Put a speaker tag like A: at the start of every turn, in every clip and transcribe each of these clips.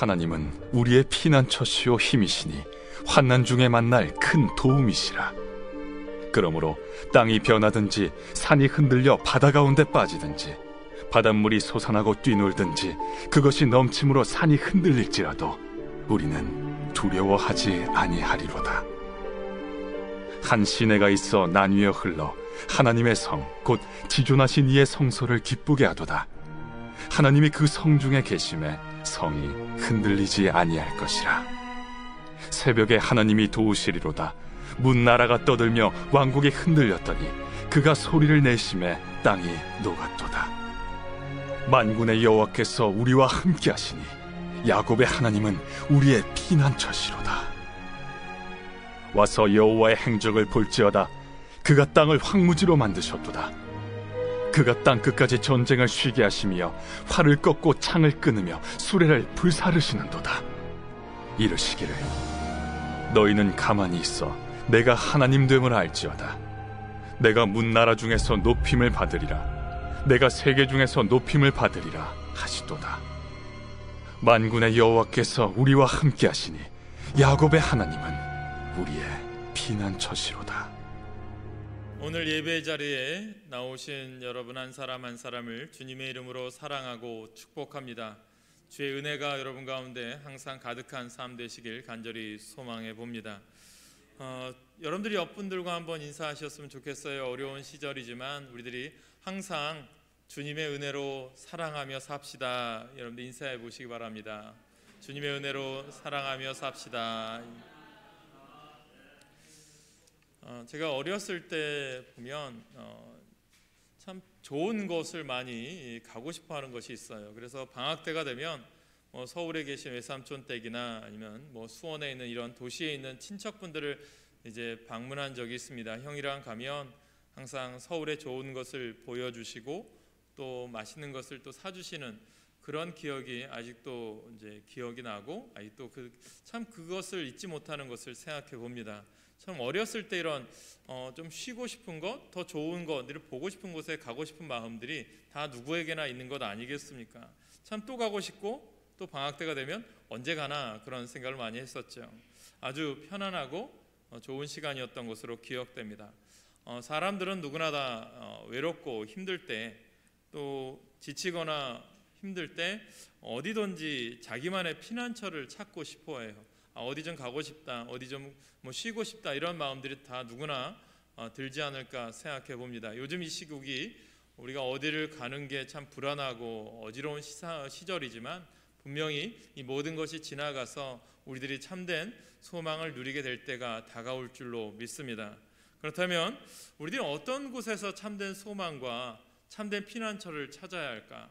A: 하나님은 우리의 피난처시요 힘이시니 환난 중에 만날 큰 도움이시라. 그러므로 땅이 변하든지 산이 흔들려 바다 가운데 빠지든지 바닷물이 솟아나고 뛰놀든지 그것이 넘침으로 산이 흔들릴지라도 우리는 두려워하지 아니하리로다. 한 시내가 있어 나뉘어 흘러 하나님의 성 곧 지존하신 이의 성소를 기쁘게 하도다. 하나님이 그 성 중에 계심에 성이 흔들리지 아니할 것이라. 새벽에 하나님이 도우시리로다. 문나라가 떠들며 왕국이 흔들렸더니 그가 소리를 내심에 땅이 녹았도다. 만군의 여호와께서 우리와 함께 하시니 야곱의 하나님은 우리의 피난처시로다. 와서 여호와의 행적을 볼지어다. 그가 땅을 황무지로 만드셨도다. 그가 땅 끝까지 전쟁을 쉬게 하시며 활을 꺾고 창을 끊으며 수레를 불사르시는도다. 이르시기를 너희는 가만히 있어 내가 하나님 됨을 알지어다. 내가 문나라 중에서 높임을 받으리라. 내가 세계 중에서 높임을 받으리라 하시도다. 만군의 여호와께서 우리와 함께 하시니 야곱의 하나님은 우리의 피난처시로다.
B: 오늘 예배 자리에 나오신 여러분 한 사람 한 사람을 주님의 이름으로 사랑하고 축복합니다. 주의 은혜가 여러분 가운데 항상 가득한 삶 되시길 간절히 소망해 봅니다. 여러분들이 옆분들과 한번 인사하셨으면 좋겠어요. 어려운 시절이지만 우리들이 항상 주님의 은혜로 사랑하며 삽시다. 여러분들 인사해 보시기 바랍니다. 주님의 은혜로 사랑하며 삽시다. 제가 어렸을 때 보면 참 좋은 곳을 많이 가고 싶어 하는 것이 있어요. 그래서 방학 때가 되면 서울에 계신 외삼촌 댁이나 아니면 수원에 있는 이런 도시에 있는 친척분들을 이제 방문한 적이 있습니다. 형이랑 가면 항상 서울의 좋은 것을 보여주시고 또 맛있는 것을 또 사주시는 그런 기억이 아직도 이제 기억이 나고 아직도 참 그것을 잊지 못하는 것을 생각해 봅니다. 참 어렸을 때 이런 좀 쉬고 싶은 것, 더 좋은 것, 늘 보고 싶은 곳에 가고 싶은 마음들이 다 누구에게나 있는 것 아니겠습니까? 참 또 가고 싶고 또 방학 때가 되면 언제 가나 그런 생각을 많이 했었죠. 아주 편안하고 좋은 시간이었던 것으로 기억됩니다. 사람들은 누구나 다 외롭고 힘들 때 또 지치거나 힘들 때 어디든지 자기만의 피난처를 찾고 싶어 해요. 어디 좀 가고 싶다, 어디 좀 쉬고 싶다 이런 마음들이 다 누구나 들지 않을까 생각해 봅니다. 요즘 이 시국이 우리가 어디를 가는 게 참 불안하고 어지러운 시절이지만 분명히 이 모든 것이 지나가서 우리들이 참된 소망을 누리게 될 때가 다가올 줄로 믿습니다. 그렇다면 우리들은 어떤 곳에서 참된 소망과 참된 피난처를 찾아야 할까?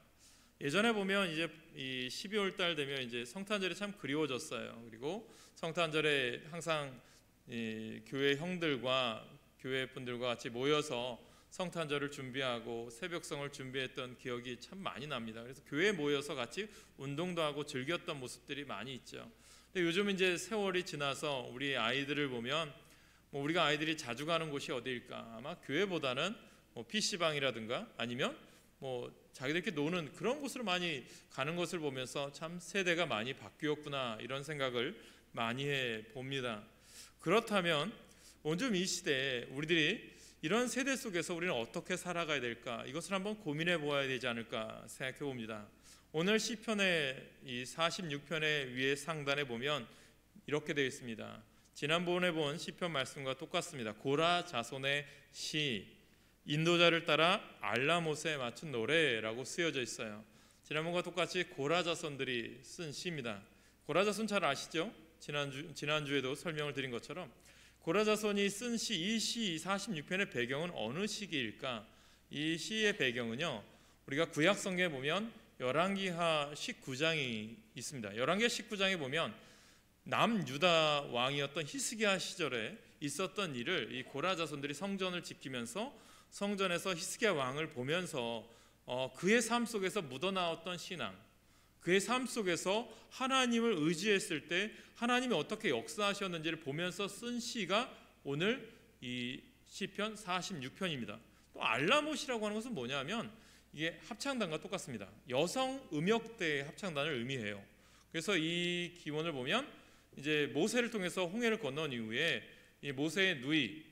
B: 예전에 보면 이제 이 12월 달 되면 이제 성탄절이 참 그리워졌어요. 그리고 성탄절에 항상 이 교회 형들과 교회 분들과 같이 모여서 성탄절을 준비하고 새벽성을 준비했던 기억이 참 많이 납니다. 그래서 교회에 모여서 같이 운동도 하고 즐겼던 모습들이 많이 있죠. 근데 요즘 이제 세월이 지나서 우리 아이들을 보면 우리가 아이들이 자주 가는 곳이 어디일까? 아마 교회보다는 PC방이라든가 아니면 자기들끼리 노는 그런 곳으로 많이 가는 것을 보면서 참 세대가 많이 바뀌었구나 이런 생각을 많이 해 봅니다. 그렇다면 요즘 이 시대에 우리들이 이런 세대 속에서 우리는 어떻게 살아가야 될까? 이것을 한번 고민해 보아야 되지 않을까 생각해 봅니다. 오늘 시편의 이 46편의 위에 상단에 보면 이렇게 되어 있습니다. 지난번에 본 시편 말씀과 똑같습니다. 고라 자손의 시, 인도자를 따라 알라못에 맞춘 노래라고 쓰여져 있어요. 지난번과 똑같이 고라 자손들이 쓴 시입니다. 고라 자손 잘 아시죠? 지난주에도 설명을 드린 것처럼 고라 자손이 쓴 시, 이 시 46편의 배경은 어느 시기일까? 이 시의 배경은요, 우리가 구약 성경에 보면 열왕기하 19장이 있습니다. 열왕기하 19장에 보면 남유다 왕이었던 히스기야 시절에 있었던 일을 이 고라 자손들이 성전을 지키면서 성전에서 히스기야 왕을 보면서 그의 삶 속에서 묻어나왔던 신앙, 그의 삶 속에서 하나님을 의지했을 때 하나님이 어떻게 역사하셨는지를 보면서 쓴 시가 오늘 이 시편 46편입니다. 또 알라못이라고 하는 것은 뭐냐면 이게 합창단과 똑같습니다. 여성 음역대의 합창단을 의미해요. 그래서 이 기원을 보면 이제 모세를 통해서 홍해를 건넌 이후에 이 모세의 누이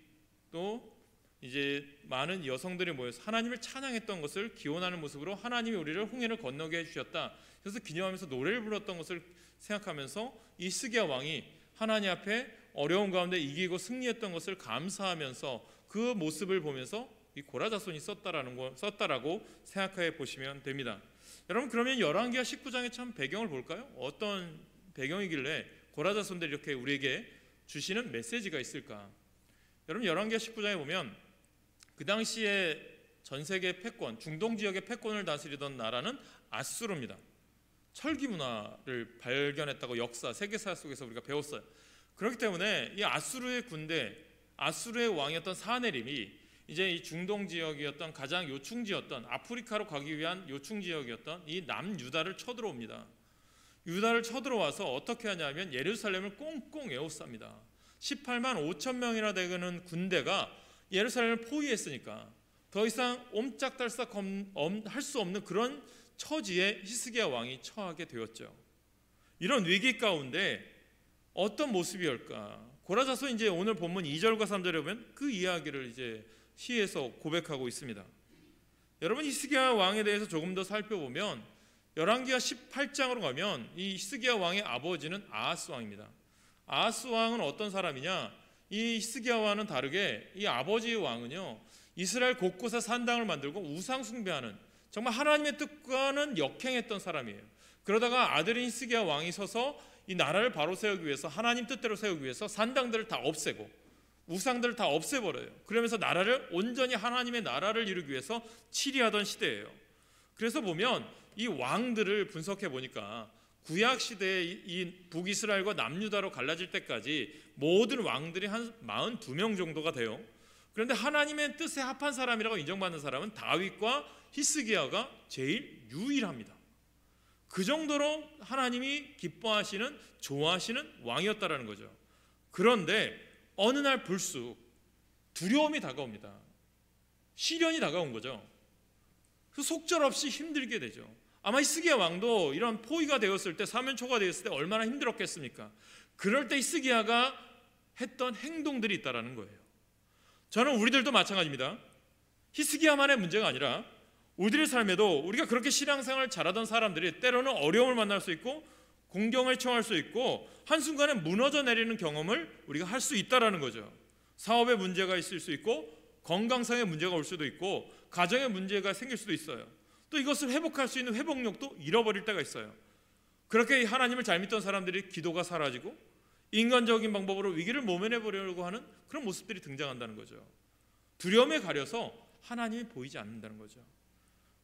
B: 또 이제 많은 여성들이 모여서 하나님을 찬양했던 것을 기원하는 모습으로 하나님이 우리를 홍해를 건너게 해주셨다. 그래서 기념하면서 노래를 불렀던 것을 생각하면서 이 히스기야 왕이 하나님 앞에 어려운 가운데 이기고 승리했던 것을 감사하면서 그 모습을 보면서 이 고라 자손이 썼다라고 생각해 보시면 됩니다. 여러분, 그러면 열왕기하 19장의 참 배경을 볼까요? 어떤 배경이길래 고라 자손들이 이렇게 우리에게 주시는 메시지가 있을까? 여러분, 열왕기하 19장에 보면 그 당시에 전 세계 패권, 중동 지역의 패권을 다스리던 나라는 아수르입니다. 철기 문화를 발견했다고 역사, 세계사 속에서 우리가 배웠어요. 그렇기 때문에 이 아수르의 군대, 아수르의 왕이었던 사네립이 이제 이 중동 지역이었던 가장 요충지였던 아프리카로 가기 위한 요충지역이었던 이 남유다를 쳐들어옵니다. 유다를 쳐들어와서 어떻게 하냐면 예루살렘을 꽁꽁 에워쌉니다. 18만 5천 명이나 되는 군대가 예루살렘을 포위했으니까 더 이상 옴짝달싹 할 수 없는 그런 처지에 히스기야 왕이 처하게 되었죠. 이런 위기 가운데 어떤 모습이었을까? 고라 자손 이제 오늘 본문 2절과 3절에 보면 그 이야기를 이제 시에서 고백하고 있습니다. 여러분, 히스기야 왕에 대해서 조금 더 살펴보면 열왕기하 18장으로 가면 이 히스기야 왕의 아버지는 아하스 왕입니다. 아하스 왕은 어떤 사람이냐? 이 히스기야와는 다르게 이 아버지의 왕은요, 이스라엘 곳곳에 산당을 만들고 우상 숭배하는, 정말 하나님의 뜻과는 역행했던 사람이에요. 그러다가 아들인 히스기야 왕이 서서 이 나라를 바로 세우기 위해서, 하나님 뜻대로 세우기 위해서 산당들을 다 없애고 우상들을 다 없애버려요. 그러면서 나라를 온전히 하나님의 나라를 이루기 위해서 치리하던 시대예요. 그래서 보면 이 왕들을 분석해 보니까 구약 시대에 이 북이스라엘과 남유다로 갈라질 때까지 모든 왕들이 한 42명 정도가 돼요. 그런데 하나님의 뜻에 합한 사람이라고 인정받는 사람은 다윗과 히스기야가 제일 유일합니다. 그 정도로 하나님이 기뻐하시는, 좋아하시는 왕이었다라는 거죠. 그런데 어느 날 불쑥 두려움이 다가옵니다. 시련이 다가온 거죠. 그 속절없이 힘들게 되죠. 아마 히스기야 왕도 이런 포위가 되었을 때, 사면초가 되었을 때 얼마나 힘들었겠습니까? 그럴 때 히스기야가 했던 행동들이 있다라는 거예요. 저는 우리들도 마찬가지입니다. 히스기야만의 문제가 아니라 우리들의 삶에도 우리가 그렇게 신앙생활을 잘하던 사람들이 때로는 어려움을 만날 수 있고 공경을 청할 수 있고 한순간에 무너져 내리는 경험을 우리가 할 수 있다라는 거죠. 사업에 문제가 있을 수 있고 건강상의 문제가 올 수도 있고 가정에 문제가 생길 수도 있어요. 또 이것을 회복할 수 있는 회복력도 잃어버릴 때가 있어요. 그렇게 하나님을 잘 믿던 사람들이 기도가 사라지고 인간적인 방법으로 위기를 모면해 보려고 하는 그런 모습들이 등장한다는 거죠. 두려움에 가려서 하나님이 보이지 않는다는 거죠.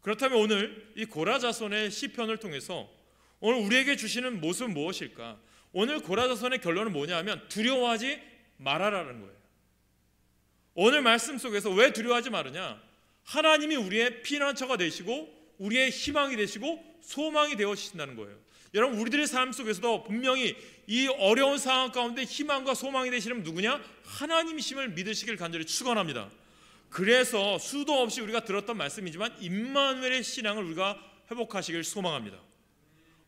B: 그렇다면 오늘 이 고라 자손의 시편을 통해서 오늘 우리에게 주시는 모습은 무엇일까? 오늘 고라 자손의 결론은 뭐냐 하면 두려워하지 말아라는 거예요. 오늘 말씀 속에서 왜 두려워하지 말으냐? 하나님이 우리의 피난처가 되시고 우리의 희망이 되시고 소망이 되어주신다는 거예요. 여러분, 우리들의 삶 속에서도 분명히 이 어려운 상황 가운데 희망과 소망이 되시는 누구냐? 하나님이심을 믿으시길 간절히 축원합니다. 그래서 수도 없이 우리가 들었던 말씀이지만 임마누엘의 신앙을 우리가 회복하시길 소망합니다.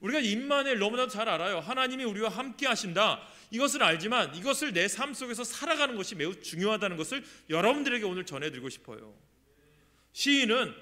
B: 우리가 임마누엘 너무나도 잘 알아요. 하나님이 우리와 함께 하신다. 이것을 알지만 이것을 내 삶 속에서 살아가는 것이 매우 중요하다는 것을 여러분들에게 오늘 전해드리고 싶어요. 시인은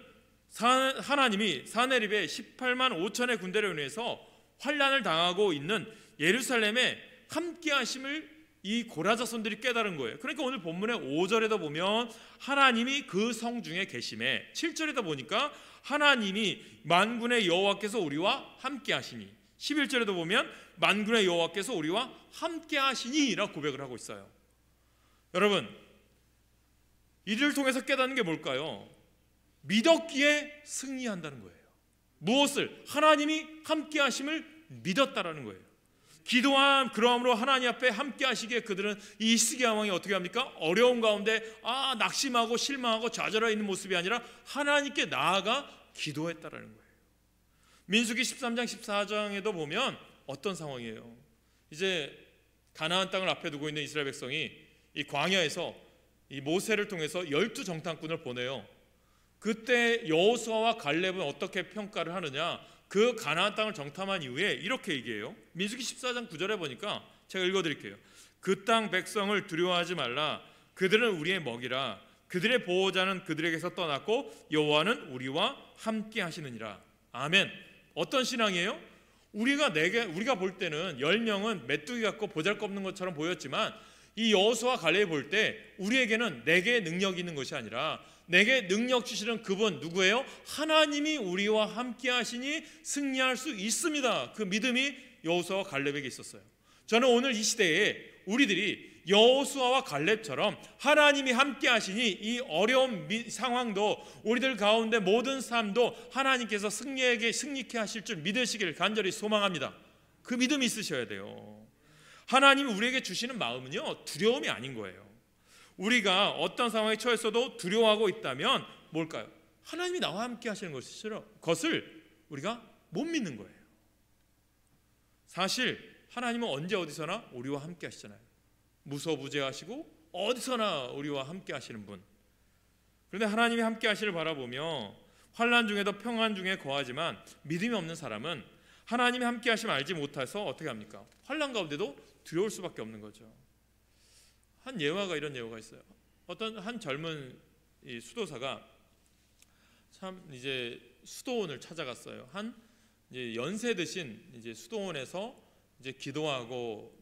B: 하나님이 사네립의 18만 5천의 군대로 인해서 환난을 당하고 있는 예루살렘에 함께 하심을 이 고라 자손들이 깨달은 거예요. 그러니까 오늘 본문의 5절에도 보면 하나님이 그 성 중에 계심에, 7절에도 보니까 하나님이 만군의 여호와께서 우리와 함께 하시니, 11절에도 보면 만군의 여호와께서 우리와 함께 하시니 라고 고백을 하고 있어요. 여러분, 이를 통해서 깨닫는 게 뭘까요? 믿었기에 승리한다는 거예요. 무엇을? 하나님이 함께 하심을 믿었다라는 거예요. 기도한 그러함으로 하나님 앞에 함께 하시기에 그들은 이 히스기야 왕이 어떻게 합니까? 어려운 가운데 낙심하고 실망하고 좌절해 있는 모습이 아니라 하나님께 나아가 기도했다라는 거예요. 민수기 13장 14장에도 보면 어떤 상황이에요? 이제 가나안 땅을 앞에 두고 있는 이스라엘 백성이 이 광야에서 이 모세를 통해서 12정탐꾼을 보내요. 그때 여호수아와 갈렙은 어떻게 평가를 하느냐? 그 가나안 땅을 정탐한 이후에 이렇게 얘기해요. 민수기 14장 9절에 보니까 제가 읽어드릴게요. 그 땅 백성을 두려워하지 말라. 그들은 우리의 먹이라. 그들의 보호자는 그들에게서 떠났고 여호와는 우리와 함께 하시느니라. 아멘. 어떤 신앙이에요? 우리가 볼 때는 10명은 메뚜기 같고 보잘것없는 것처럼 보였지만 이 여호수아 갈렙이 볼 때 우리에게는 내게 능력이 있는 것이 아니라 내게 능력 주시는 그분 누구예요? 하나님이 우리와 함께 하시니 승리할 수 있습니다. 그 믿음이 여호수아와 갈렙에게 있었어요. 저는 오늘 이 시대에 우리들이 여호수아와 갈렙처럼 하나님이 함께 하시니 이 어려운 상황도 우리들 가운데 모든 삶도 하나님께서 승리케 하실 줄 믿으시기를 간절히 소망합니다. 그 믿음이 있으셔야 돼요. 하나님이 우리에게 주시는 마음은요, 두려움이 아닌 거예요. 우리가 어떤 상황에 처했어도 두려워하고 있다면 뭘까요? 하나님이 나와 함께 하시는 것을 우리가 못 믿는 거예요. 사실 하나님은 언제 어디서나 우리와 함께 하시잖아요. 무소부재하시고 어디서나 우리와 함께 하시는 분. 그런데 하나님이 함께 하시를 바라보며 환난 중에도 평안 중에 거하지만 믿음이 없는 사람은 하나님이 함께 하심을 알지 못해서 어떻게 합니까? 환난 가운데도 두려울 수밖에 없는 거죠. 한 예화가 이런 예화가 있어요. 어떤 한 젊은 이 수도사가 참 이제 수도원을 찾아갔어요. 한 이제 연세 드신 이제 수도원에서 이제 기도하고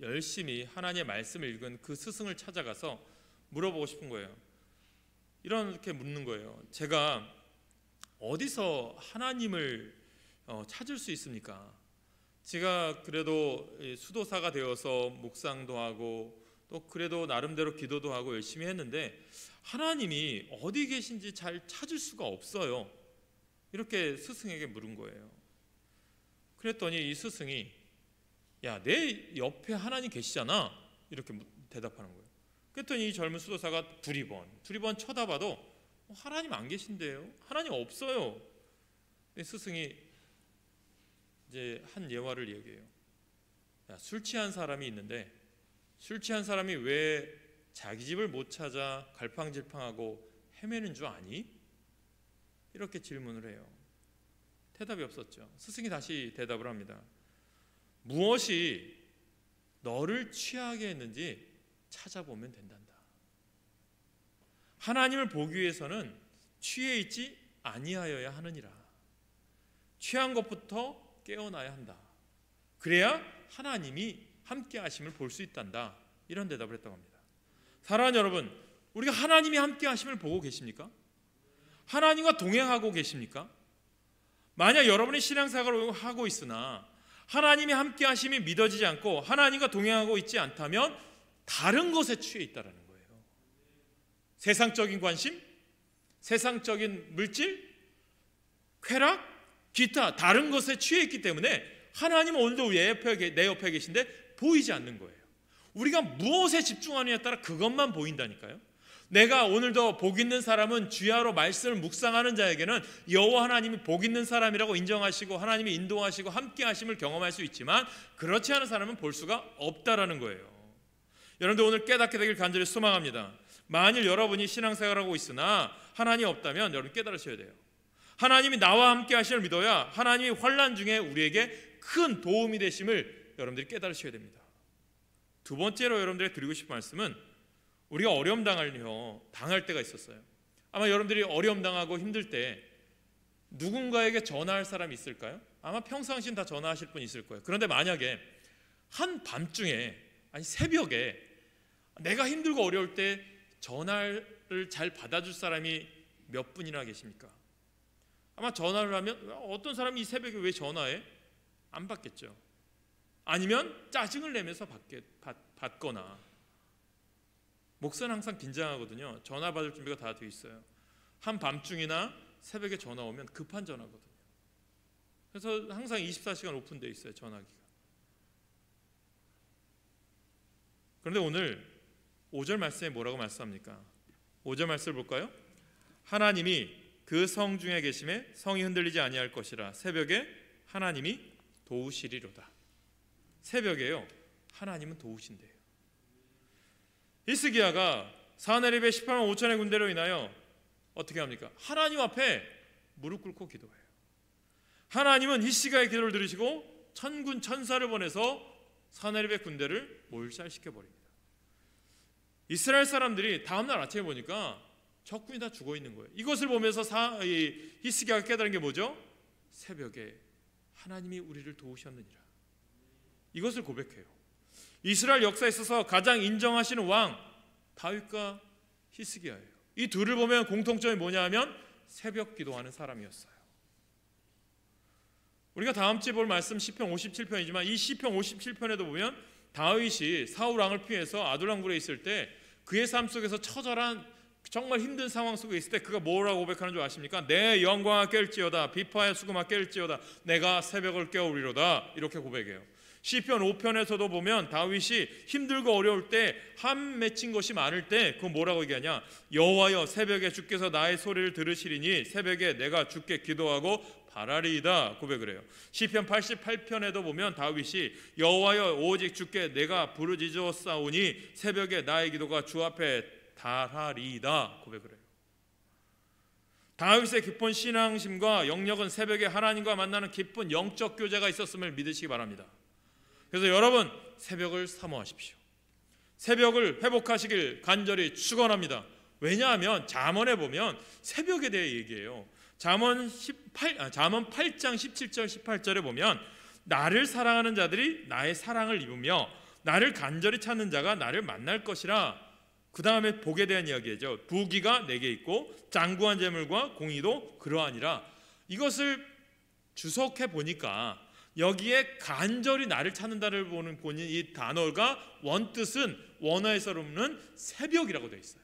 B: 열심히 하나님의 말씀을 읽은 그 스승을 찾아가서 물어보고 싶은 거예요. 이렇게 묻는 거예요. 제가 어디서 하나님을 찾을 수 있습니까? 제가 그래도 수도사가 되어서 묵상도 하고 또 그래도 나름대로 기도도 하고 열심히 했는데 하나님이 어디 계신지 잘 찾을 수가 없어요. 이렇게 스승에게 물은 거예요. 그랬더니 이 스승이 야, 내 옆에 하나님 계시잖아. 이렇게 대답하는 거예요. 그랬더니 이 젊은 수도사가 두리번 쳐다봐도 하나님 안 계신데요. 하나님 없어요. 스승이 이제 한 예화를 얘기해요. 야, 술 취한 사람이 있는데 술 취한 사람이 왜 자기 집을 못 찾아 갈팡질팡하고 헤매는 줄 아니? 이렇게 질문을 해요. 대답이 없었죠. 스승이 다시 대답을 합니다. 무엇이 너를 취하게 했는지 찾아보면 된단다. 하나님을 보기 위해서는 취해 있지 아니하여야 하느니라. 취한 것부터 깨어나야 한다. 그래야 하나님이 함께 하심을 볼 수 있단다. 이런 대답을 했다고 합니다. 사랑하는 여러분, 우리가 하나님이 함께 하심을 보고 계십니까? 하나님과 동행하고 계십니까? 만약 여러분이 신앙생활을 하고 있으나 하나님이 함께 하심이 믿어지지 않고 하나님과 동행하고 있지 않다면 다른 것에 취해 있다는 거예요. 세상적인 관심, 세상적인 물질, 쾌락, 기타 다른 것에 취해 있기 때문에 하나님은 오늘도 내 옆에 계신데 보이지 않는 거예요. 우리가 무엇에 집중하느냐에 따라 그것만 보인다니까요. 내가 오늘도 복 있는 사람은 주야로 말씀을 묵상하는 자에게는 여호와 하나님이 복 있는 사람이라고 인정하시고 하나님이 인도하시고 함께 하심을 경험할 수 있지만 그렇지 않은 사람은 볼 수가 없다라는 거예요. 여러분들 오늘 깨닫게 되길 간절히 소망합니다. 만일 여러분이 신앙생활하고 있으나 하나님이 없다면 여러분 깨달으셔야 돼요. 하나님이 나와 함께 하심을 믿어야 하나님이 환난 중에 우리에게 큰 도움이 되심을 여러분들이 깨달으셔야 됩니다. 두 번째로 여러분들에게 드리고 싶은 말씀은 우리가 어려움 당할 때가 있었어요. 아마 여러분들이 어려움 당하고 힘들 때 누군가에게 전화할 사람이 있을까요? 아마 평상시엔 다 전화하실 분 있을 거예요. 그런데 만약에 한 밤중에 아니 새벽에 내가 힘들고 어려울 때 전화를 잘 받아줄 사람이 몇 분이나 계십니까? 아마 전화를 하면 어떤 사람이 이 새벽에 왜 전화해? 안 받겠죠. 아니면 짜증을 내면서 받거나. 목사는 항상 긴장하거든요. 전화 받을 준비가 다 돼 있어요. 한 밤중이나 새벽에 전화 오면 급한 전화거든요. 그래서 항상 24시간 오픈되어 있어요. 전화기가. 그런데 오늘 5절 말씀에 뭐라고 말씀합니까? 5절 말씀을 볼까요? 하나님이 그 성 중에 계심에 성이 흔들리지 아니할 것이라. 새벽에 하나님이 도우시리로다. 새벽에요. 하나님은 도우신대요. 히스기야가 사네립의 18만 5천의 군대로 인하여 어떻게 합니까? 하나님 앞에 무릎 꿇고 기도해요. 하나님은 히스기야의 기도를 들으시고 천군 천사를 보내서 사네립의 군대를 몰살시켜 버립니다. 이스라엘 사람들이 다음날 아침에 보니까 적군이 다 죽어 있는 거예요. 이것을 보면서 히스기야가 깨달은 게 뭐죠? 새벽에 하나님이 우리를 도우셨느니라. 이것을 고백해요. 이스라엘 역사에 있어서 가장 인정하시는 왕 다윗과 히스기야예요. 이 둘을 보면 공통점이 뭐냐 하면 새벽 기도하는 사람이었어요. 우리가 다음 주에 볼 말씀 시편 57편이지만 이 시편 57편에도 보면 다윗이 사울 왕을 피해서 아둘람굴에 있을 때 그의 삶 속에서 처절한 정말 힘든 상황 속에 있을 때 그가 뭐라고 고백하는 줄 아십니까? 내 영광아 깰지어다, 비파의 수금아 깰지어다, 내가 새벽을 깨우리로다. 이렇게 고백해요. 시편 5편에서도 보면 다윗이 힘들고 어려울 때 한 맺힌 것이 많을 때 그거 뭐라고 얘기하냐? 여호와여 새벽에 주께서 나의 소리를 들으시리니 새벽에 내가 주께 기도하고 바라리이다 고백을 해요. 시편 88편에도 보면 다윗이 여호와여 오직 주께 내가 부르짖었사오니 새벽에 나의 기도가 주 앞에 달하리이다 고백을 해요. 다윗의 깊은 신앙심과 영역은 새벽에 하나님과 만나는 깊은 영적 교제가 있었음을 믿으시기 바랍니다. 그래서 여러분 새벽을 사모하십시오. 새벽을 회복하시길 간절히 축원합니다. 왜냐하면 잠언에 보면 새벽에 대해 얘기해요. 잠언 8장 17절 18절에 보면 나를 사랑하는 자들이 나의 사랑을 입으며 나를 간절히 찾는 자가 나를 만날 것이라. 그 다음에 복에 대한 이야기죠. 부귀가 내게 있고 장구한 재물과 공의도 그러하니라. 이것을 주석해 보니까 여기에 간절히 나를 찾는다를 보는 이 단어가 원뜻은 원어에서는 새벽이라고 되어 있어요.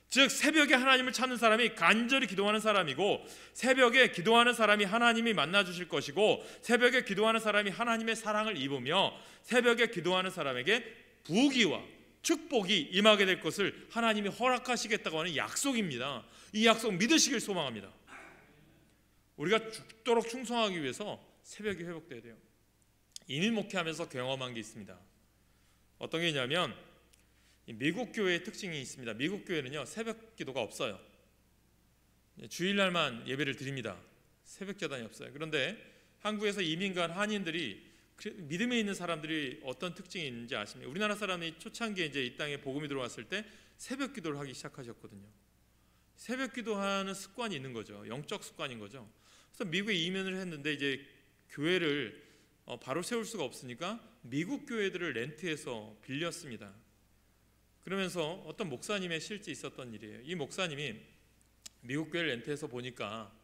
B: 즉 새벽에 하나님을 찾는 사람이 간절히 기도하는 사람이고, 새벽에 기도하는 사람이 하나님이 만나주실 것이고, 새벽에 기도하는 사람이 하나님의 사랑을 입으며 새벽에 기도하는 사람에게 부귀와 축복이 임하게 될 것을 하나님이 허락하시겠다고 하는 약속입니다. 이 약속 믿으시길 소망합니다. 우리가 죽도록 충성하기 위해서 새벽이 회복돼야 돼요. 이민 목회하면서 경험한 게 있습니다. 어떤 게 있냐면 미국 교회의 특징이 있습니다. 미국 교회는요 새벽 기도가 없어요. 주일날만 예배를 드립니다. 새벽 기도단이 없어요. 그런데 한국에서 이민 간 한인들이 믿음에 있는 사람들이 어떤 특징이 있는지 아십니까? 우리나라 사람이 초창기에 이제 이 땅에 복음이 들어왔을 때 새벽 기도를 하기 시작하셨거든요. 새벽 기도하는 습관이 있는 거죠. 영적 습관인 거죠. 그래서 미국에 이민을 했는데 이제 교회를 바로 세울 수가 없으니까 미국 교회들을 렌트해서 빌렸습니다. 그러면서 어떤 목사님의 실제 있었던 일이에요. 이 목사님이 미국 교회를 렌트해서 보니까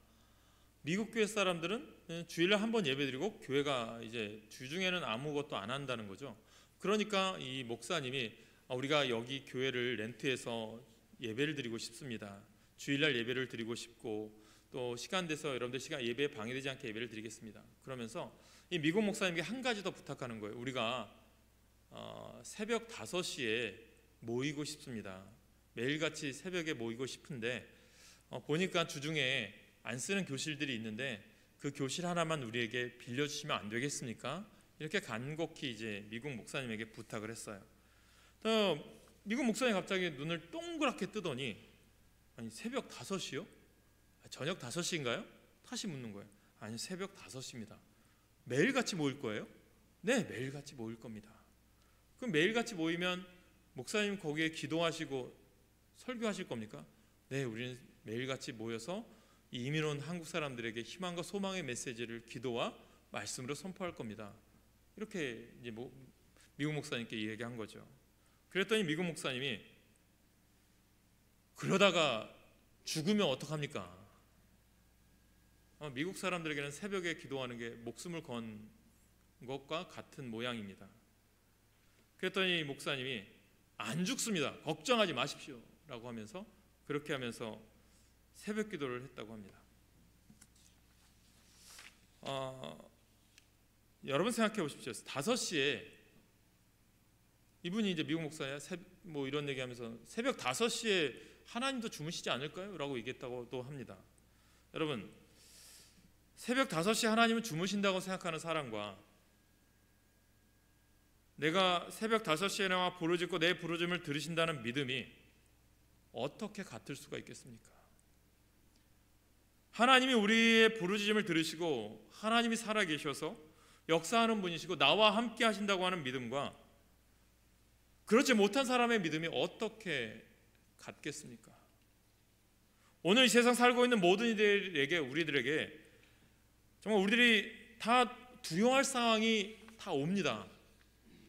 B: 미국 교회 사람들은 주일날 한 번 예배드리고 교회가 이제 주중에는 아무것도 안 한다는 거죠. 그러니까 이 목사님이 우리가 여기 교회를 렌트해서 예배를 드리고 싶습니다. 주일날 예배를 드리고 싶고 또 시간 돼서 여러분들 시간 예배에 방해되지 않게 예배를 드리겠습니다. 그러면서 이 미국 목사님에게 한 가지 더 부탁하는 거예요. 우리가 새벽 5시에 모이고 싶습니다. 매일같이 새벽에 모이고 싶은데 보니까 주중에 안 쓰는 교실들이 있는데 그 교실 하나만 우리에게 빌려주시면 안 되겠습니까? 이렇게 간곡히 이제 미국 목사님에게 부탁을 했어요. 또 미국 목사님이 갑자기 눈을 동그랗게 뜨더니 아니 새벽 5시요? 저녁 5시인가요? 다시 묻는 거예요. 아니 새벽 5시입니다. 매일같이 모일 거예요? 네, 매일같이 모일 겁니다. 그럼 매일같이 모이면 목사님 거기에 기도하시고 설교하실 겁니까? 네, 우리는 매일같이 모여서 이민 온 한국 사람들에게 희망과 소망의 메시지를 기도와 말씀으로 선포할 겁니다. 이렇게 이제 미국 목사님께 이야기한 거죠. 그랬더니 미국 목사님이 그러다가 죽으면 어떡합니까? 미국 사람들에게는 새벽에 기도하는 게 목숨을 건 것과 같은 모양입니다. 그랬더니 목사님이 안 죽습니다. 걱정하지 마십시오 라고 하면서 그렇게 하면서 새벽 기도를 했다고 합니다. 여러분 생각해 보십시오. 5시에 이분이 이제 미국 목사야 이런 얘기하면서 새벽 5시에 하나님도 주무시지 않을까요? 라고 얘기했다고도 합니다. 여러분 새벽 5시에 하나님은 주무신다고 생각하는 사람과 내가 새벽 5시에 나와 부르짖고 내 부르짖음을 들으신다는 믿음이 어떻게 같을 수가 있겠습니까? 하나님이 우리의 부르짖음을 들으시고 하나님이 살아계셔서 역사하는 분이시고 나와 함께 하신다고 하는 믿음과 그렇지 못한 사람의 믿음이 어떻게 같겠습니까? 오늘 이 세상 살고 있는 모든 우리들에게 정말 우리들이 다 두려워할 상황이 다 옵니다.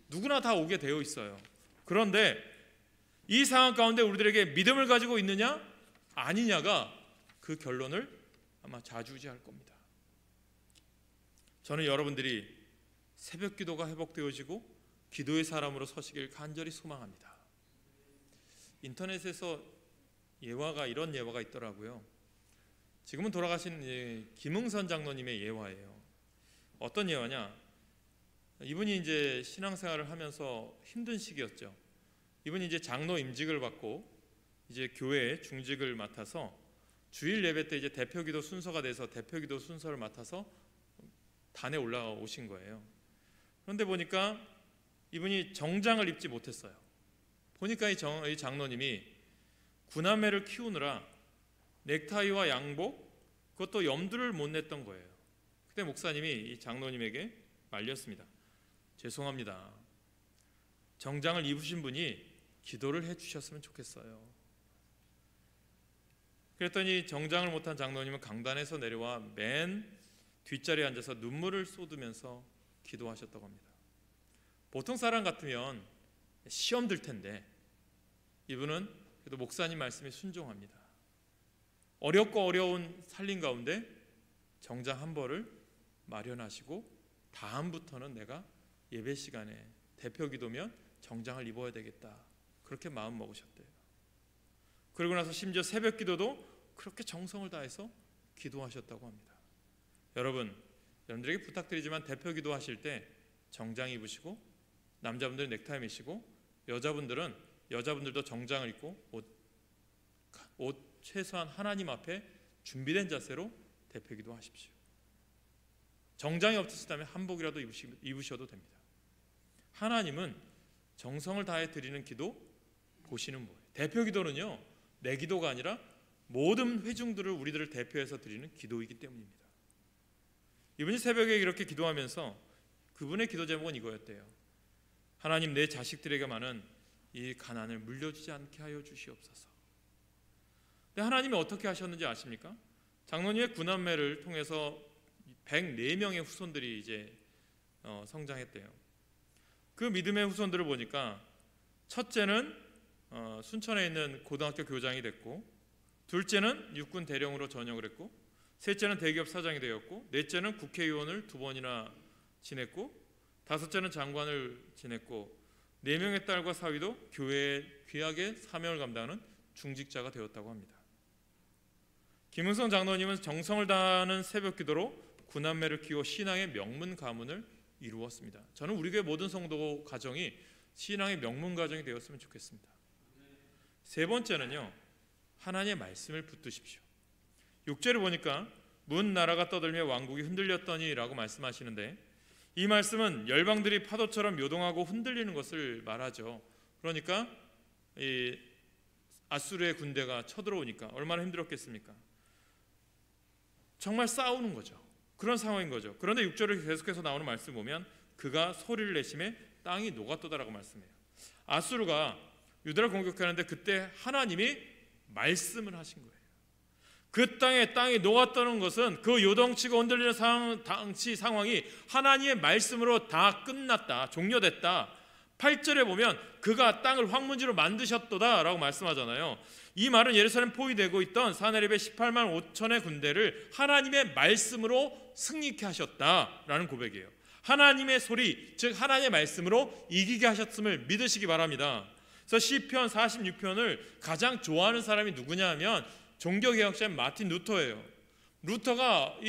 B: 누구나 다 오게 되어 있어요. 그런데 이 상황 가운데 우리들에게 믿음을 가지고 있느냐 아니냐가 그 결론을 아마 좌지우지할 겁니다. 저는 여러분들이 새벽 기도가 회복되어지고 기도의 사람으로 서시길 간절히 소망합니다. 인터넷에서 이런 예화가 있더라고요. 지금은 돌아가신 김응선 장로님의 예화예요. 어떤 예화냐? 이분이 이제 신앙생활을 하면서 힘든 시기였죠. 이분이 이제 장로 임직을 받고 이제 교회의 중직을 맡아서 주일 예배 때 이제 대표기도 순서가 돼서 대표기도 순서를 맡아서 단에 올라오신 거예요. 그런데 보니까 이분이 정장을 입지 못했어요. 보니까 이 장로님이 구남매를 키우느라 넥타이와 양복 그것도 염두를 못 냈던 거예요. 그때 목사님이 이 장로님에게 말렸습니다. 죄송합니다. 정장을 입으신 분이 기도를 해주셨으면 좋겠어요. 그랬더니 정장을 못한 장로님은 강단에서 내려와 맨 뒷자리에 앉아서 눈물을 쏟으면서 기도하셨다고 합니다. 보통 사람 같으면 시험 들 텐데 이분은 그래도 목사님 말씀에 순종합니다. 어렵고 어려운 살림 가운데 정장 한 벌을 마련하시고 다음부터는 내가 예배 시간에 대표 기도면 정장을 입어야 되겠다. 그렇게 마음 먹으셨대요. 그러고 나서 심지어 새벽 기도도 그렇게 정성을 다해서 기도하셨다고 합니다. 여러분들에게 부탁드리지만 대표 기도하실 때 정장 입으시고 남자분들은 넥타이 매시고 여자분들도 정장을 입고 옷 최소한 하나님 앞에 준비된 자세로 대표 기도하십시오. 정장이 없으시다면 한복이라도 입으셔도 됩니다. 하나님은 정성을 다해 드리는 기도 보시는 거예요. 대표 기도는요 내 기도가 아니라 모든 회중들을 우리들을 대표해서 드리는 기도이기 때문입니다. 이분이 새벽에 이렇게 기도하면서 그분의 기도 제목은 이거였대요. 하나님 내 자식들에게 많은 이 가난을 물려주지 않게 하여 주시옵소서. 근데 하나님이 어떻게 하셨는지 아십니까? 장로님의 구남매를 통해서 104명의 후손들이 이제 성장했대요. 그 믿음의 후손들을 보니까 첫째는 순천에 있는 고등학교 교장이 됐고, 둘째는 육군 대령으로 전역을 했고, 셋째는 대기업 사장이 되었고, 넷째는 국회의원을 2번이나 지냈고, 다섯째는 장관을 지냈고, 4명의 딸과 사위도 교회의 귀하게 사명을 감당하는 중직자가 되었다고 합니다. 김응선 장로님은 정성을 다하는 새벽 기도로 구남매를 키워 신앙의 명문 가문을 이루었습니다. 저는 우리 교회 모든 성도 가정이 신앙의 명문 가정이 되었으면 좋겠습니다. 세 번째는요, 하나님의 말씀을 붙드십시오. 6절을 보니까 문 나라가 떠들며 왕국이 흔들렸더니 라고 말씀하시는데, 이 말씀은 열방들이 파도처럼 요동하고 흔들리는 것을 말하죠. 그러니까 이 아수르의 군대가 쳐들어오니까 얼마나 힘들었겠습니까? 정말 싸우는 거죠. 그런 상황인 거죠. 그런데 6절을 계속해서 나오는 말씀 보면 그가 소리를 내심에 땅이 녹았도다라고 말씀해요. 아수르가 유다를 공격하는데 그때 하나님이 말씀을 하신 거예요. 그 땅이 녹았다는 것은 그 요동치고 흔들리는 당시 상황이 하나님의 말씀으로 다 끝났다, 종료됐다. 8절에 보면 그가 땅을 황무지로 만드셨도다 라고 말씀하잖아요. 이 말은 예루살렘 포위되고 있던 사내립의 18만 5천의 군대를 하나님의 말씀으로 승리케 하셨다라는 고백이에요. 하나님의 소리, 즉 하나님의 말씀으로 이기게 하셨음을 믿으시기 바랍니다. 그래서 시편 46편을 가장 좋아하는 사람이 누구냐 하면 종교개혁자인 마틴 루터예요. 루터가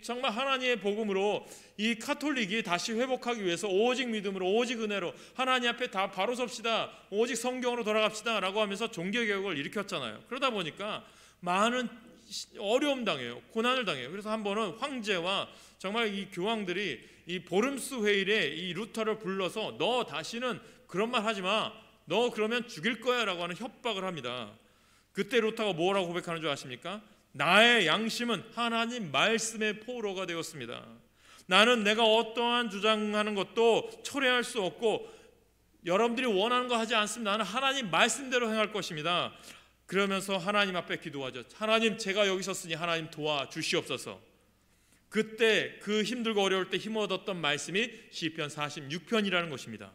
B: 정말 하나님의 복음으로 이 카톨릭이 다시 회복하기 위해서 오직 믿음으로 오직 은혜로 하나님 앞에 다 바로 섭시다, 오직 성경으로 돌아갑시다 라고 하면서 종교개혁을 일으켰잖아요. 그러다 보니까 많은 어려움 당해요. 고난을 당해요. 그래서 한 번은 황제와 정말 이 교황들이 이 보름수 회의에 이 루터를 불러서 너 다시는 그런 말 하지 마, 너 그러면 죽일 거야 라고 하는 협박을 합니다. 그때 루터가 뭐라고 고백하는 줄 아십니까? 나의 양심은 하나님 말씀의 포로가 되었습니다. 나는 내가 어떠한 주장하는 것도 철회할 수 없고 여러분들이 원하는 거 하지 않습니다. 나는 하나님 말씀대로 행할 것입니다. 그러면서 하나님 앞에 기도하죠. 하나님, 제가 여기 섰으니 하나님 도와주시옵소서. 그때 그 힘들고 어려울 때 힘 얻었던 말씀이 시편 46편이라는 것입니다.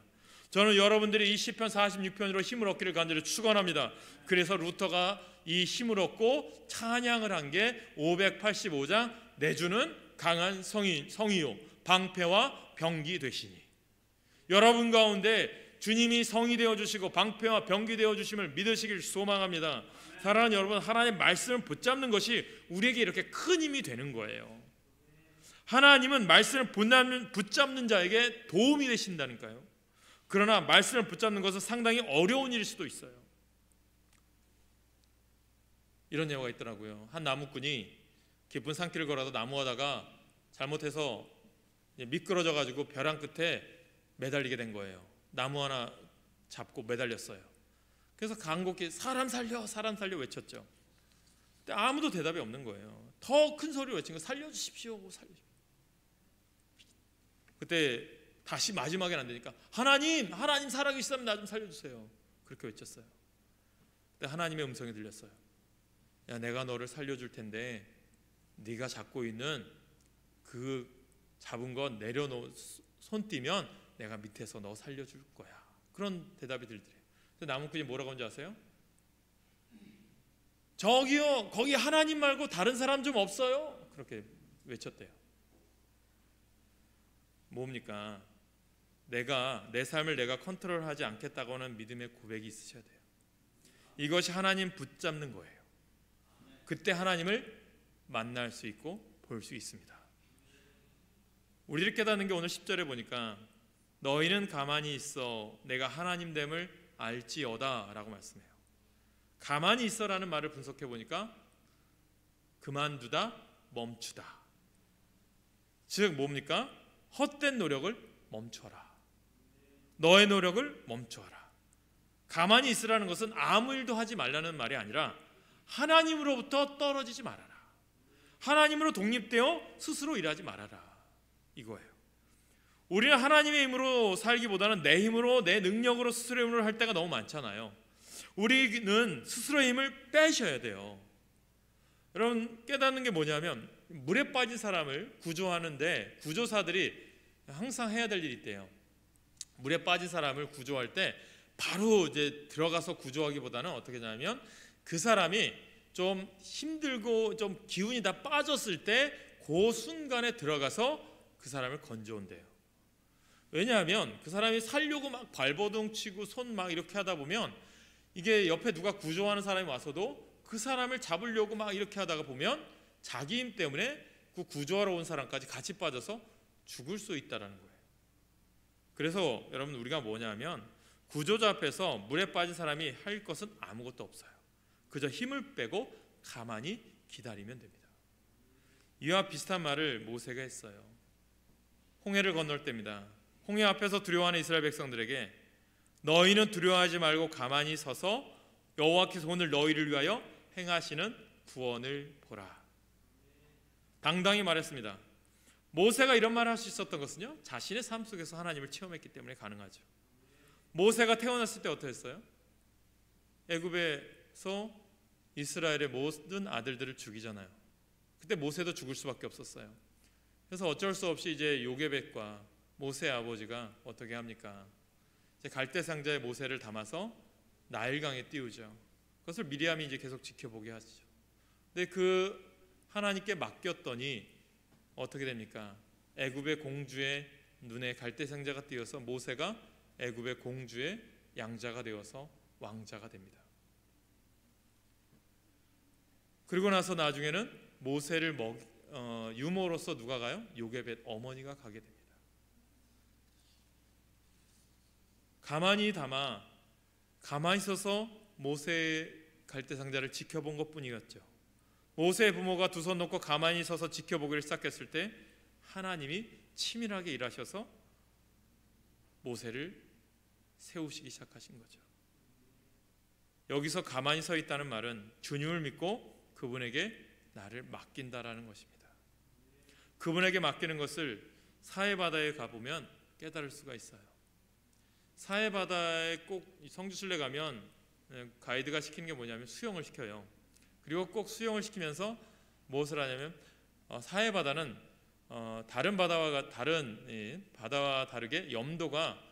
B: 저는 여러분들이 이 시편 46편으로 힘을 얻기를 간절히 축원합니다. 그래서 루터가 이 힘을 얻고 찬양을 한 게 585장 내주는 강한 성이요 방패와 병기 되시니. 여러분 가운데 주님이 성이 되어주시고 방패와 병기 되어주심을 믿으시길 소망합니다. 사랑하는 여러분, 하나님의 말씀을 붙잡는 것이 우리에게 이렇게 큰 힘이 되는 거예요. 하나님은 말씀을 붙잡는 자에게 도움이 되신다니까요. 그러나 말씀을 붙잡는 것은 상당히 어려운 일일 수도 있어요. 이런 예화가 있더라고요. 한 나무꾼이 깊은 산길을 걸어서 나무하다가 잘못해서 미끄러져 가지고 벼랑 끝에 매달리게 된 거예요. 나무 하나 잡고 매달렸어요. 그래서 간곡히 사람 살려, 사람 살려 외쳤죠. 근데 아무도 대답이 없는 거예요. 더 큰 소리로 외친 거, 살려주십시오, 살려주십시오. 그때 다시 마지막엔 안 되니까 하나님 살아계시다면 나 좀 살려주세요. 그렇게 외쳤어요. 근데 하나님의 음성이 들렸어요. 야, 내가 너를 살려줄 텐데 네가 잡고 있는 그 잡은 거 내려놓, 손 띄면 내가 밑에서 너 살려줄 거야. 그런 대답이 들더래요. 근데 나무꾼이 뭐라고 하는지 아세요? 저기요, 거기 하나님 말고 다른 사람 좀 없어요? 그렇게 외쳤대요. 뭡니까? 내 삶을 내가 컨트롤하지 않겠다고 하는 믿음의 고백이 있으셔야 돼요. 이것이 하나님 붙잡는 거예요. 그때 하나님을 만날 수 있고 볼 수 있습니다. 우리를 깨닫는 게 오늘 10절에 보니까 너희는 가만히 있어 내가 하나님됨을 알지어다 라고 말씀해요. 가만히 있어라는 말을 분석해 보니까 그만두다, 멈추다. 즉 뭡니까? 헛된 노력을 멈춰라. 너의 노력을 멈춰라. 가만히 있으라는 것은 아무 일도 하지 말라는 말이 아니라 하나님으로부터 떨어지지 말아라. 하나님으로 독립되어 스스로 일하지 말아라. 이거예요. 우리는 하나님의 힘으로 살기보다는 내 힘으로, 내 능력으로 스스로의 힘으로 할 때가 너무 많잖아요. 우리는 스스로의 힘을 빼셔야 돼요. 여러분 깨닫는 게 뭐냐면 물에 빠진 사람을 구조하는데 구조사들이 항상 해야 될 일이 있대요. 물에 빠진 사람을 구조할 때 바로 이제 들어가서 구조하기보다는 어떻게 하냐면 그 사람이 좀 힘들고 좀 기운이 다 빠졌을 때 그 순간에 들어가서 그 사람을 건져온대요. 왜냐하면 그 사람이 살려고 막 발버둥 치고 손 막 이렇게 하다 보면 이게 옆에 누가 구조하는 사람이 와서도 그 사람을 잡으려고 막 이렇게 하다가 보면 자기 힘 때문에 그 구조하러 온 사람까지 같이 빠져서 죽을 수 있다는 거예요. 그래서 여러분 우리가 뭐냐면 구조자 앞에서 물에 빠진 사람이 할 것은 아무것도 없어요. 그저 힘을 빼고 가만히 기다리면 됩니다. 이와 비슷한 말을 모세가 했어요. 홍해를 건널 때입니다. 홍해 앞에서 두려워하는 이스라엘 백성들에게 너희는 두려워하지 말고 가만히 서서 여호와께서 오늘 너희를 위하여 행하시는 구원을 보라. 당당히 말했습니다. 모세가 이런 말을 할 수 있었던 것은요, 자신의 삶 속에서 하나님을 체험했기 때문에 가능하죠. 모세가 태어났을 때 어떠했어요? 애굽에서 이스라엘의 모든 아들들을 죽이잖아요. 그때 모세도 죽을 수밖에 없었어요. 그래서 어쩔 수 없이 이제 요게벳과 모세의 아버지가 어떻게 합니까? 이제 갈대 상자에 모세를 담아서 나일강에 띄우죠. 그것을 미리암이 이제 계속 지켜보게 하죠. 근데 그 하나님께 맡겼더니 어떻게 됩니까? 애굽의 공주의 눈에 갈대 상자가 띄어서 모세가 애굽의 공주의 양자가 되어서 왕자가 됩니다. 그리고 나서 나중에는 모세를 유모로서 누가 가요? 요게벳 어머니가 가게 됩니다. 가만히 있어서 모세의 갈대 상자를 지켜본 것뿐이었죠. 모세의 부모가 두 손 놓고 가만히 서서 지켜보기를 시작했을 때 하나님이 치밀하게 일하셔서 모세를 세우시기 시작하신 거죠. 여기서 가만히 서 있다는 말은 주님을 믿고 그분에게 나를 맡긴다라는 것입니다. 그분에게 맡기는 것을 사해바다에 가보면 깨달을 수가 있어요. 사해바다에 꼭 성지순례 가면 가이드가 시키는 게 뭐냐면 수영을 시켜요. 그리고 꼭 수영을 시키면서 무엇을 하냐면 사해바다는 다른 바다와 다르게 염도가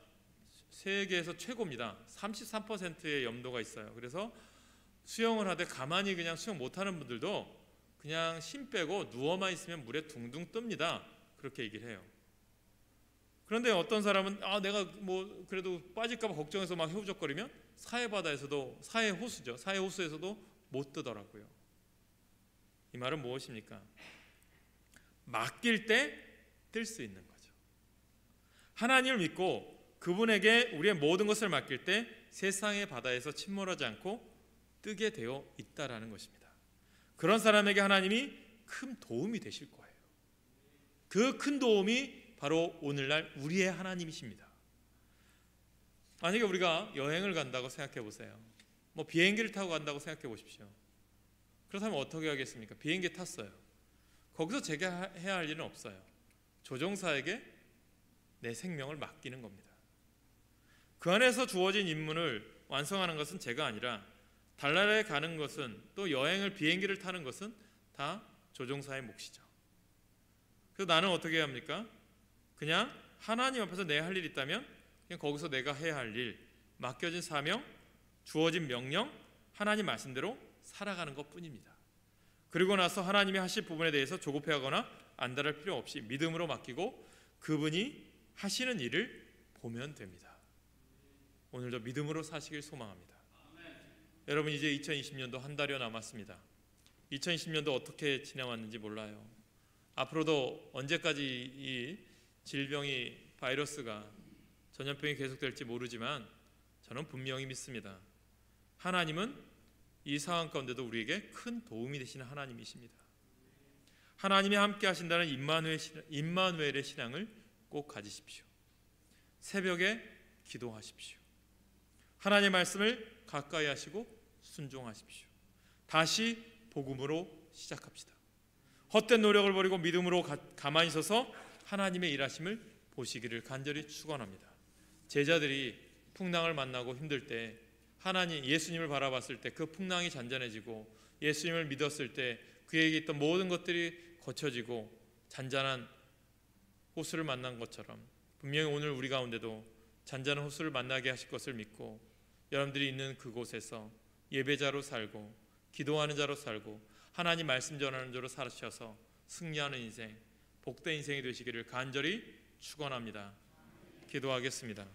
B: 세계에서 최고입니다. 33%의 염도가 있어요. 그래서 수영을 하되 가만히 그냥 수영 못하는 분들도 그냥 힘 빼고 누워만 있으면 물에 둥둥 뜹니다. 그렇게 얘기를 해요. 그런데 어떤 사람은 내가 뭐 그래도 빠질까 봐 걱정해서 막 헤우적거리면 사해바다에서도 사해호수에서도 못 뜨더라고요. 이 말은 무엇입니까? 맡길 때 뜰 수 있는 거죠. 하나님을 믿고 그분에게 우리의 모든 것을 맡길 때 세상의 바다에서 침몰하지 않고 뜨게 되어 있다라는 것입니다. 그런 사람에게 하나님이 큰 도움이 되실 거예요. 그 큰 도움이 바로 오늘날 우리의 하나님이십니다. 만약에 우리가 여행을 간다고 생각해 보세요. 뭐 비행기를 타고 간다고 생각해 보십시오. 그렇다면 어떻게 하겠습니까? 비행기 탔어요. 거기서 제가 해야 할 일은 없어요. 조종사에게 내 생명을 맡기는 겁니다. 그 안에서 주어진 임무를 완성하는 것은 제가 아니라 달나라에 가는 것은 또 비행기를 타는 것은 다 조종사의 몫이죠. 그래서 나는 어떻게 해야 합니까? 그냥 하나님 앞에서 내가 할 일이 있다면 그냥 거기서 내가 해야 할 일, 맡겨진 사명, 주어진 명령, 하나님 말씀대로 살아가는 것뿐입니다. 그리고 나서 하나님이 하실 부분에 대해서 조급해하거나 안달할 필요 없이 믿음으로 맡기고 그분이 하시는 일을 보면 됩니다. 오늘도 믿음으로 사시길 소망합니다. 여러분, 이제 2020년도 한 달여 남았습니다. 2020년도 어떻게 지나왔는지 몰라요. 앞으로도 언제까지 이 질병이, 바이러스가, 전염병이 계속될지 모르지만 저는 분명히 믿습니다. 하나님은 이 상황 가운데도 우리에게 큰 도움이 되시는 하나님이십니다. 하나님이 함께 하신다는 임마누엘의 신앙을 꼭 가지십시오. 새벽에 기도하십시오. 하나님의 말씀을 가까이 하시고 순종하십시오. 다시 복음으로 시작합시다. 헛된 노력을 버리고 믿음으로 가만히 서서 하나님의 일하심을 보시기를 간절히 축원합니다. 제자들이 풍랑을 만나고 힘들 때 예수님을 바라봤을 때 그 풍랑이 잔잔해지고 예수님을 믿었을 때 그에게 있던 모든 것들이 거쳐지고 잔잔한 호수를 만난 것처럼 분명히 오늘 우리 가운데도 잔잔한 호수를 만나게 하실 것을 믿고 여러분들이 있는 그곳에서 예배자로 살고 기도하는 자로 살고 하나님 말씀 전하는 자로 사셔서 승리하는 인생, 복된 인생이 되시기를 간절히 축원합니다. 기도하겠습니다.